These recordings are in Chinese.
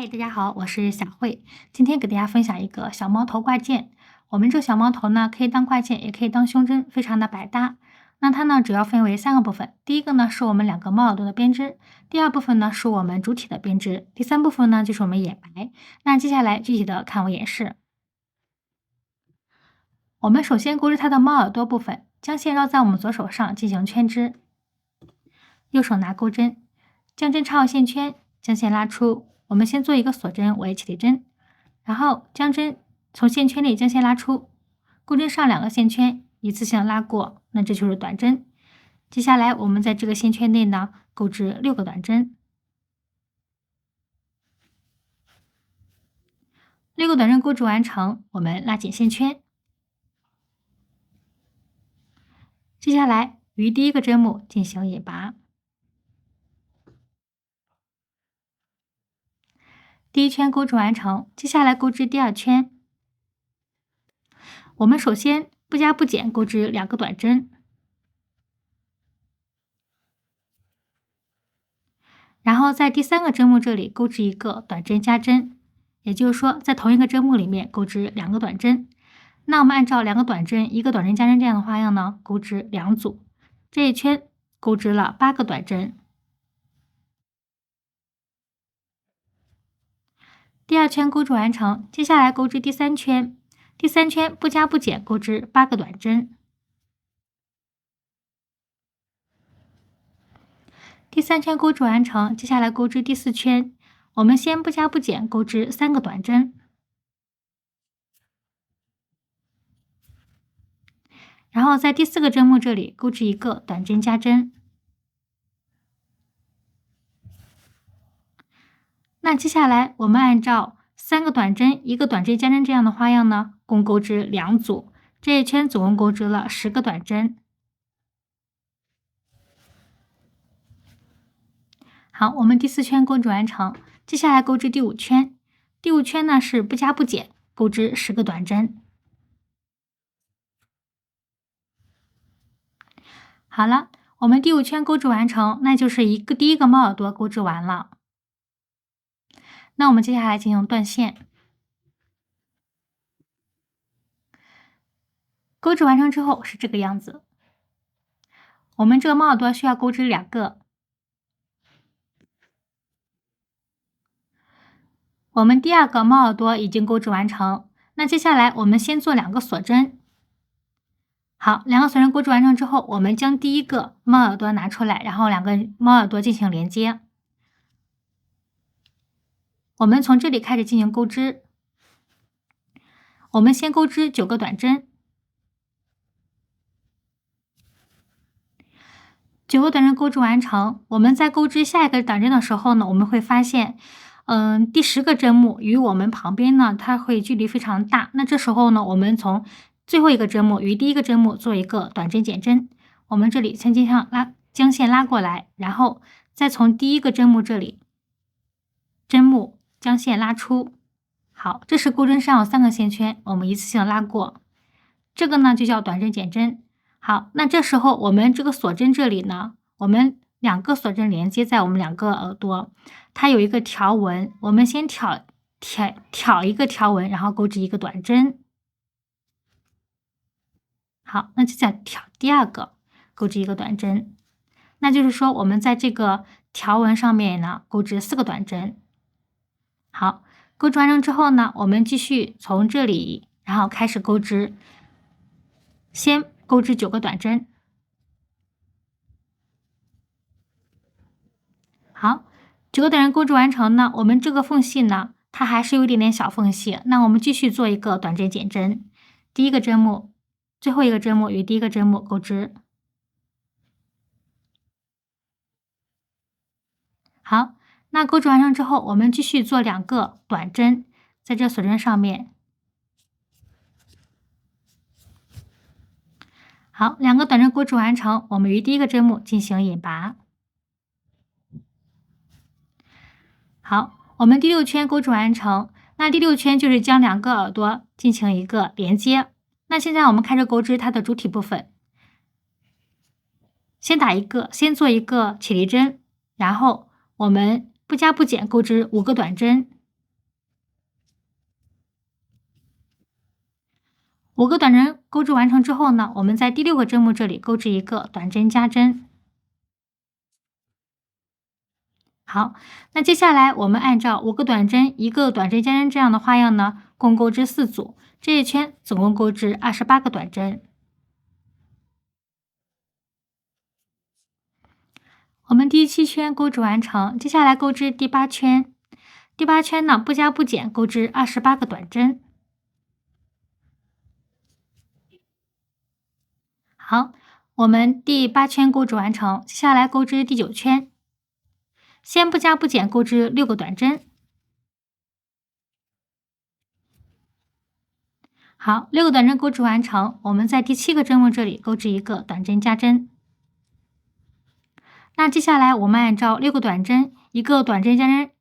嗨，大家好，我是小慧。今天给大家分享一个小猫头挂件。我们这个小猫头呢，可以当挂件，也可以当胸针，非常的百搭。那它呢，主要分为3个部分。第一个呢，是我们2个猫耳朵的编织；第二部分呢，是我们主体的编织；第3部分呢，就是我们眼白。那接下来具体的看我演示。我们首先钩织它的猫耳朵部分，将线绕在我们左手上进行圈织，右手拿钩针，将针插入线圈，将线拉出。我们先做一个锁针为起立针，然后将针从线圈里将线拉出，钩针上2个线圈一次性拉过，那这就是短针。接下来我们在这个线圈内呢钩织6个短针，6个短针钩织完成，我们拉紧线圈。接下来于第1个针目进行引拔。第1圈钩织完成，接下来钩织第2圈。我们首先不加不减钩织2个短针，然后在第3个针目这里钩织1个短针加针，也就是说在同一个针目里面钩织2个短针。那我们按照2个短针1个短针加针这样的花样呢，钩织2组，这一圈钩织了8个短针。第2圈钩织完成，接下来钩织第3圈。第3圈不加不减钩织8个短针。第3圈钩织完成，接下来钩织第4圈。我们先不加不减钩织3个短针，然后在第4个针目这里钩织1个短针加针。那接下来我们按照3个短针1个短针加针这样的花样呢，共钩织2组，这一圈总共钩织了10个短针。好，我们第4圈钩织完成，接下来钩织第5圈。第5圈呢是不加不减钩织10个短针。好了，我们第5圈钩织完成，那就是第一个猫耳朵钩织完了。那我们接下来进行断线。钩织完成之后是这个样子。我们这个猫耳朵需要钩织2个。我们第2个猫耳朵已经钩织完成，那接下来我们先做2个锁针。好，2个锁针钩织完成之后，我们将第1个猫耳朵拿出来，然后2个猫耳朵进行连接。我们从这里开始进行钩织。我们先钩织9个短针，9个短针钩织完成。我们在钩织下一个短针的时候呢，我们会发现，第10个针目与我们旁边呢，它会距离非常大。那这时候呢，我们从最后一个针目与第1个针目做一个短针减针。我们这里先将线拉过来，然后再从第1个针目这里针目将线拉出。好，这时钩针上有3个线圈，我们一次性拉过，这个呢就叫短针减针。好，那这时候我们这个锁针这里呢，我们2个锁针连接在我们2个耳朵，它有一个条纹，我们先挑一个条纹，然后钩织1个短针。好，那就再挑第2个，钩织1个短针。那就是说我们在这个条纹上面呢钩织4个短针。好，钩织完成之后呢，我们继续从这里，然后开始钩织，先钩织9个短针。好，9个短针钩织完成呢，我们这个缝隙呢，它还是有一点点小缝隙，那我们继续做一个短针减针。第1个针目，最后一个针目与第1个针目钩织。好，那钩织完成之后，我们继续做2个短针，在这锁针上面。好，2个短针钩织完成，我们于第1个针目进行引拔。好，我们第6圈钩织完成，那第6圈就是将2个耳朵进行一个连接。那现在我们开始钩织它的主体部分，先做一个起立针，然后我们不加不减钩织5个短针， 5个短针钩织完成之后呢，我们在第6个针目这里钩织一个短针加针。好，那接下来我们按照5个短针、1个短针加针这样的花样呢，共钩织4组，这一圈总共钩织28个短针。我们第7圈钩织完成，接下来钩织第8圈。第8圈呢，不加不减钩织28个短针。好，我们第8圈钩织完成，接下来钩织第9圈。先不加不减钩织6个短针。好，6个短针钩织完成，我们在第7个针目这里钩织一个短针加针。那接下来我们按照6个短针、1个短针加针、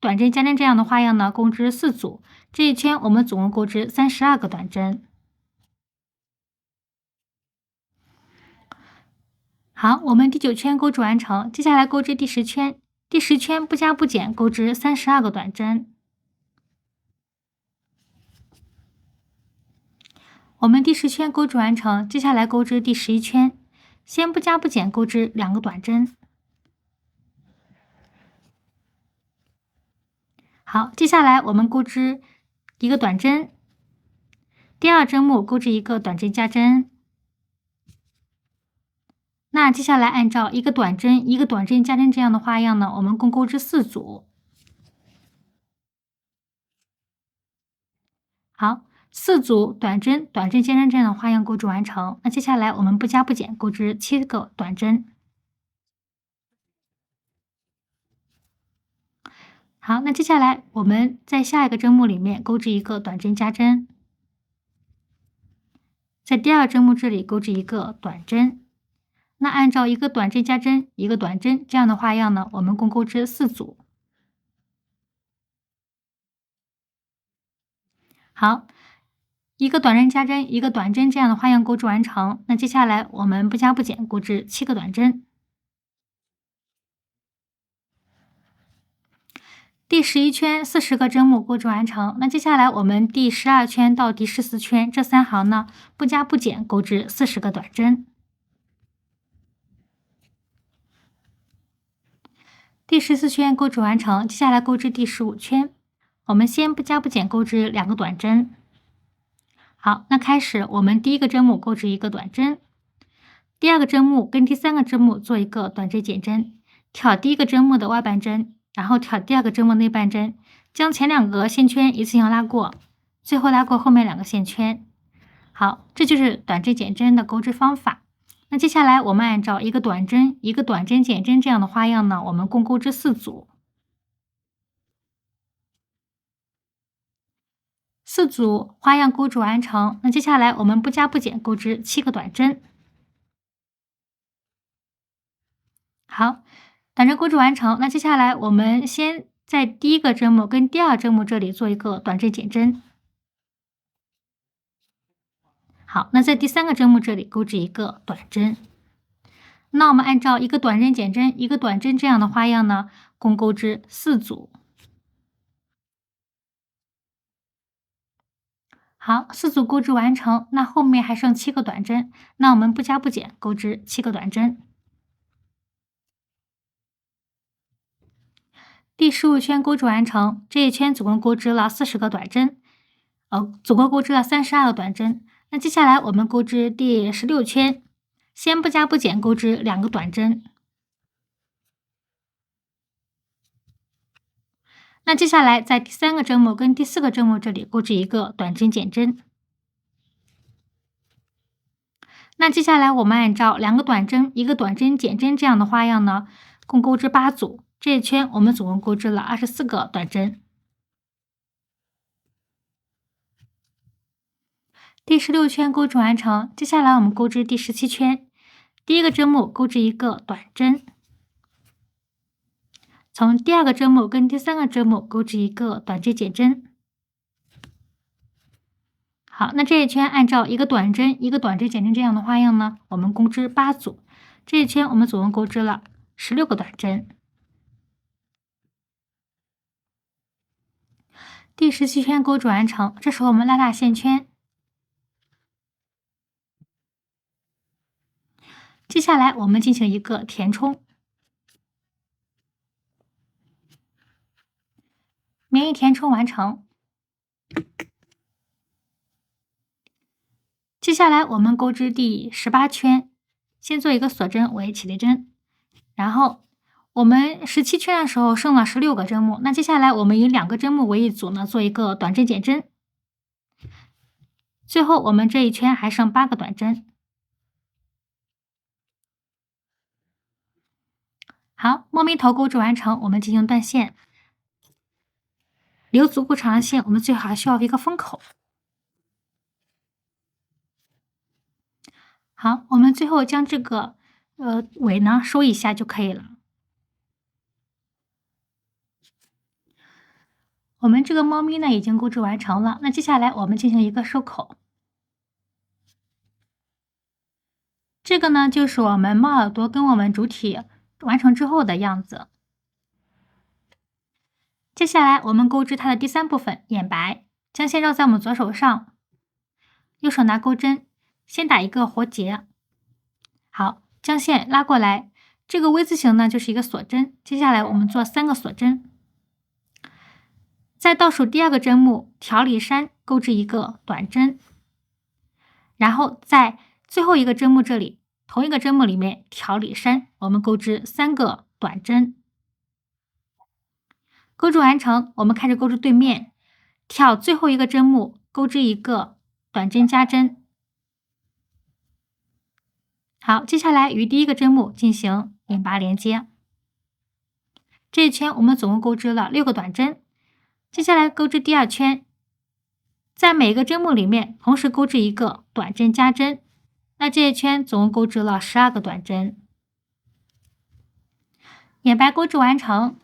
短针加针这样的花样呢，共织4组，这一圈我们总共钩织32个短针。好，我们第9圈钩织完成，接下来钩织第10圈。第10圈不加不减钩织32个短针。我们第10圈钩织完成，接下来钩织第11圈，先不加不减钩织2个短针。好，接下来我们钩织一个短针，第2针目钩织一个短针加针。那接下来按照1个短针、1个短针加针这样的花样呢，我们共钩织4组。好，4组短针、短针加针这样的花样钩织完成。那接下来我们不加不减钩织7个短针。好，那接下来我们在下一个针目里面钩织一个短针加针，在第2针目这里钩织一个短针。那按照1个短针加针、1个短针这样的花样呢，我们共钩织4组。好，1个短针加针、1个短针这样的花样钩织完成。那接下来我们不加不减钩织7个短针。第11圈40个针目钩织完成。那接下来我们第12圈到第14圈这3行呢，不加不减钩织40个短针。第14圈钩织完成，接下来钩织第15圈。我们先不加不减钩织2个短针。好，那开始我们第1个针目钩织一个短针，第2个针目跟第3个针目做一个短针减针，挑第1个针目的外半针，然后挑第2个针目内半针，将前2个线圈一次性拉过，最后拉过后面2个线圈。好，这就是短针减针的钩织方法。那接下来我们按照1个短针、1个短针减针这样的花样呢，我们共钩织4组。4组花样钩织完成，那接下来我们不加不减钩织7个短针。好，短针钩织完成，那接下来我们先在第1个针目跟第2针目这里做一个短针减针。好，那在第3个针目这里钩织一个短针。那我们按照1个短针减针、1个短针这样的花样呢，共钩织4组。好，4组钩织完成，那后面还剩7个短针，那我们不加不减钩织7个短针。第15圈钩织完成，这一圈总共钩织了40个短针，总共钩织了32个短针。那接下来我们钩织第16圈，先不加不减钩织2个短针。那接下来在第3个针目跟第4个针目这里钩织一个短针减针。那接下来我们按照2个短针、1个短针减针这样的花样呢，共钩织8组。这一圈我们总共钩织了24个短针。第16圈钩织完成，接下来我们钩织第17圈。第1个针目钩织一个短针，从第2个针目跟第3个针目钩织一个短针减针。好，那这一圈按照1个短针、1个短针减针这样的花样呢，我们钩织8组。这一圈我们总共钩织了16个短针。第17圈钩织完成，这时候我们拉大线圈。接下来我们进行一个填充，棉衣填充完成。接下来我们钩织第18圈，先做一个锁针为起立针，然后我们17圈的时候剩了16个针目，那接下来我们以2个针目为一组呢，做一个短针减针。最后我们这一圈还剩8个短针。好，猫咪头钩织完成，我们进行断线，留足够长的线，我们最好还需要一个封口。好，我们最后将这个尾呢收一下就可以了。我们这个猫咪呢已经钩织完成了，那接下来我们进行一个收口。这个呢就是我们猫耳朵跟我们主体完成之后的样子。接下来我们钩织它的第3部分眼白，将线绕在我们左手上，右手拿钩针，先打一个活结。好，将线拉过来，这个 V 字形呢就是一个锁针。接下来我们做3个锁针，在倒数第2个针目条里山钩织一个短针，然后在最后一个针目这里，同一个针目里面条里山，我们钩织3个短针。钩织完成，我们开始钩织对面，挑最后一个针目钩织一个短针加针。好，接下来与第1个针目进行引拔连接。这一圈我们总共钩织了6个短针，接下来钩织第2圈，在每个针目里面同时钩织一个短针加针，那这一圈总共钩织了12个短针。眼白钩织完成，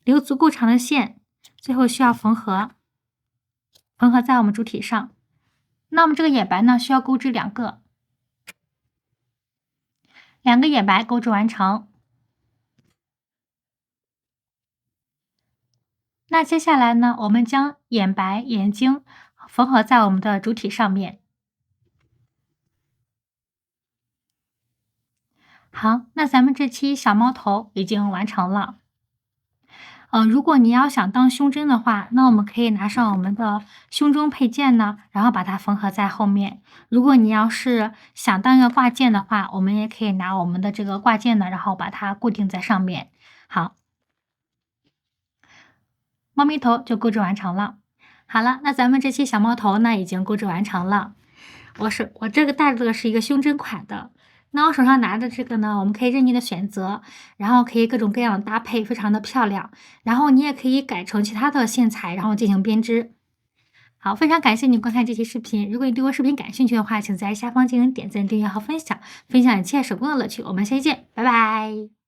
留足够长的线，最后需要缝合，缝合在我们主体上。那我们这个眼白呢需要钩织2个眼白钩织完成。那接下来呢，我们将眼白、眼睛缝合在我们的主体上面。好，那咱们这期小猫头已经完成了。如果你要想当胸针的话，那我们可以拿上我们的胸中配件呢，然后把它缝合在后面。如果你要是想当一个挂件的话，我们也可以拿我们的这个挂件呢，然后把它固定在上面。好，猫咪头就钩织完成了。好了，那咱们这期小猫头呢已经钩织完成了。我这个戴的是一个胸针款的。那我手上拿的这个呢，我们可以任意的选择，然后可以各种各样的搭配，非常的漂亮。然后你也可以改成其他的线材，然后进行编织。好，非常感谢你观看这期视频。如果你对我视频感兴趣的话，请在下方进行点赞、订阅和分享，分享一切手工的乐趣。我们下期见，拜拜。